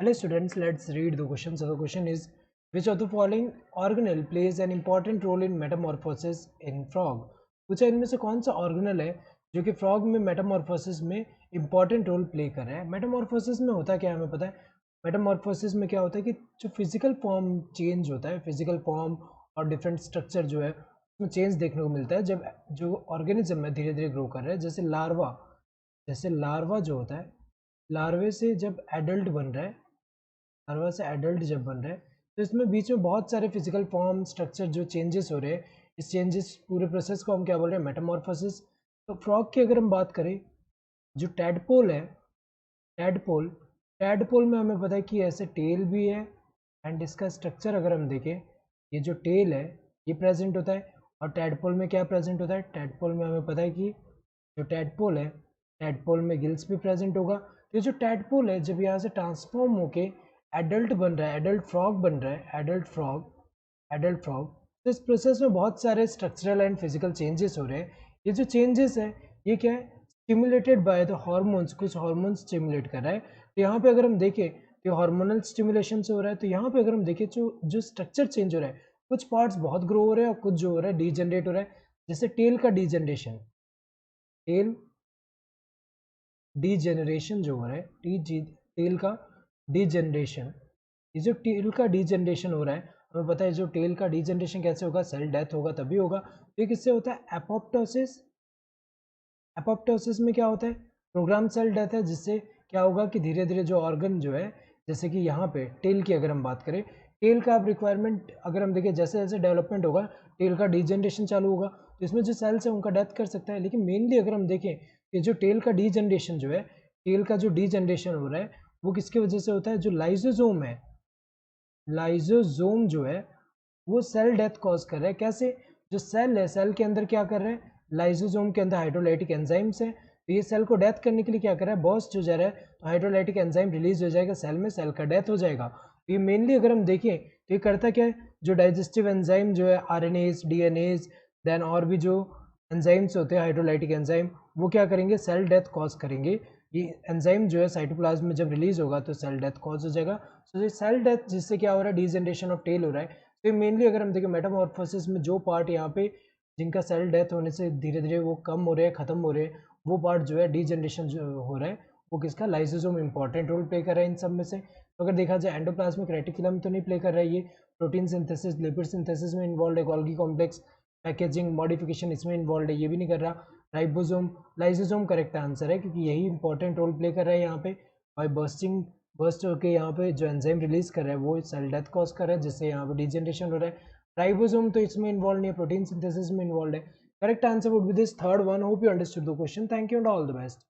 Hello students, let's read the question. So the question is, which of the following organelle plays an important role in metamorphosis in frog? पूछा इनमें से कौन सा organelle है जो कि फ्रॉग में मेटामॉर्फोसिस में इंपॉर्टेंट रोल प्ले कर रहा है. मेटामॉर्फोसिस में होता क्या है हमें पता है. मेटामॉर्फोसिस में क्या होता है कि जो फिजिकल फॉर्म चेंज होता है, फिजिकल फॉर्म और डिफरेंट स्ट्रक्चर जो है उसमें चेंज देखने को मिलता है जब जो ऑर्गेनिज्म है धीरे धीरे ग्रो कर रहा है. जैसे लार्वा जो होता है, लार्वे से जब एडल्ट बन रहा है, लार्वा से एडल्ट जब बन रहा है तो इसमें बीच में बहुत सारे फिजिकल फॉर्म स्ट्रक्चर जो चेंजेस हो रहे हैं, इस चेंजेस पूरे प्रोसेस को हम क्या बोल रहे हैं, मेटामॉर्फोसिस. तो फ्रॉग की अगर हम बात करें, जो टैडपोल है, टैडपोल टैडपोल में हमें पता है कि ऐसे टेल भी है. एंड इसका स्ट्रक्चर अगर हम देखें, ये जो टेल है ये प्रेजेंट होता है. और टैडपोल में क्या प्रेजेंट होता है, टैडपोल में हमें पता है कि जो टैडपोल है, टैडपोल में गिल्स भी प्रेजेंट होगा. तो ये जो टैडपोल है जब यहाँ से ट्रांसफॉर्म होके एडल्ट बन रहा है, एडल्ट फ्रॉग बन रहा है, एडल्ट फ्रॉग, तो इस प्रोसेस में बहुत सारे स्ट्रक्चरल एंड फिजिकल चेंजेस हो रहे हैं. ये जो चेंजेस है ये क्या है, स्टिमुलेटेड बाय द हार्मोन्स, कुछ हार्मोन्स स्टिमुलेट कर रहा है. तो यहाँ पे अगर हम देखें तो हार्मोनल स्टिमुलेशन से हो रहा है. तो यहाँ पे अगर हम देखें जो स्ट्रक्चर चेंज हो रहा है, कुछ पार्ट्स बहुत ग्रो हो रहे हैं और कुछ जो हो रहा है डीजनरेट हो रहा है. जैसे टेल का डीजनरेशन, टेल डीजेनरेशन जो हो रहा है, टेल का डीजनरेशन, ये जो टेल का डीजनरेशन हो रहा है, हमें पता है जो टेल का डीजनरेशन कैसे होगा, सेल डेथ होगा तभी होगा. तो ये किससे होता है, एपोप्टोसिस. एपोप्टोसिस में क्या होता है, प्रोग्राम सेल डेथ है, जिससे क्या होगा कि धीरे धीरे जो ऑर्गन जो है, जैसे कि यहाँ पे टेल की अगर हम बात करें, टेल का आप रिक्वायरमेंट अगर हम देखें, जैसे जैसे डेवलपमेंट होगा टेल का डीजनरेशन चालू होगा, तो इसमें जो सेल्स है उनका डेथ कर सकता है. लेकिन मेनली अगर हम देखें, ये जो टेल का डीजनरेशन जो है, टेल का जो डीजनरेशन हो रहा है वो किसकी वजह से होता है, जो लाइजोजोम है, लाइजोजोम जो है वो सेल डेथ कॉज कर रहा है. कैसे, जो सेल है, सेल के अंदर क्या कर रहा है, लाइजोजोम के अंदर हाइड्रोलाइटिक एंजाइम्स है, तो ये सेल को डेथ करने के लिए क्या कर रहा है, बर्स्ट हो जा रहा है, तो हाइड्रोलाइटिक एंजाइम रिलीज हो जाएगा सेल में, सेल का डेथ हो जाएगा. तो ये मेनली अगर हम देखें तो ये करता क्या है, जो डाइजेस्टिव एंजाइम जो है, आरएनएज, डीएनएज, देन और भी जो एंजाइम्स होते हैं हाइड्रोलाइटिक एंजाइम, वो क्या करेंगे, सेल डेथ कॉज करेंगे. ये एंजाइम जो है साइटोप्लाज्म में जब रिलीज होगा तो सेल डेथ कॉज हो जाएगा. सो ये सेल डेथ जिससे क्या हो रहा है, डीजनरेशन ऑफ टेल हो रहा है. तो मेनली अगर हम देखें मेटामॉर्फोसिस में जो पार्ट यहाँ पे जिनका सेल डेथ होने से धीरे धीरे वो कम हो रहे हैं, खत्म हो रहे हैं, वो पार्ट जो है डीजनरेशन जो हो रहा है वो किसका, लाइसोसोम इंपॉर्टेंट रोल प्ले कर रहा है इन सब में से. तो अगर देखा जाए एंडोप्लाज्मिक रेटिकुलम तो नहीं प्ले कर रहा है, ये प्रोटीन सिंथेसिस, लिपिड सिंथेसिस में इन्वॉल्व है, गोल्गी कॉम्प्लेक्स पैकेजिंग मॉडिफिकेशन इसमें इन्वॉल्व है, ये भी नहीं कर रहा. राइबोसोम, लाइसोसोम करेक्ट आंसर है, क्योंकि यही इंपॉर्टेंट रोल प्ले कर रहा है यहाँ पे. बाय बर्स्ट होकर यहाँ पे जो एंजाइम रिलीज कर रहा है वो सेल डेथ कॉज कर रहा है, जिससे यहाँ पे डिजनरेशन हो रहा है. राइबोसोम तो इसमें इन्वॉल्व नहीं है, प्रोटीन सिंथेसिस में इन्वॉल्व है. Correct answer would be this third one. Hope you understood the question. Thank you and all the best.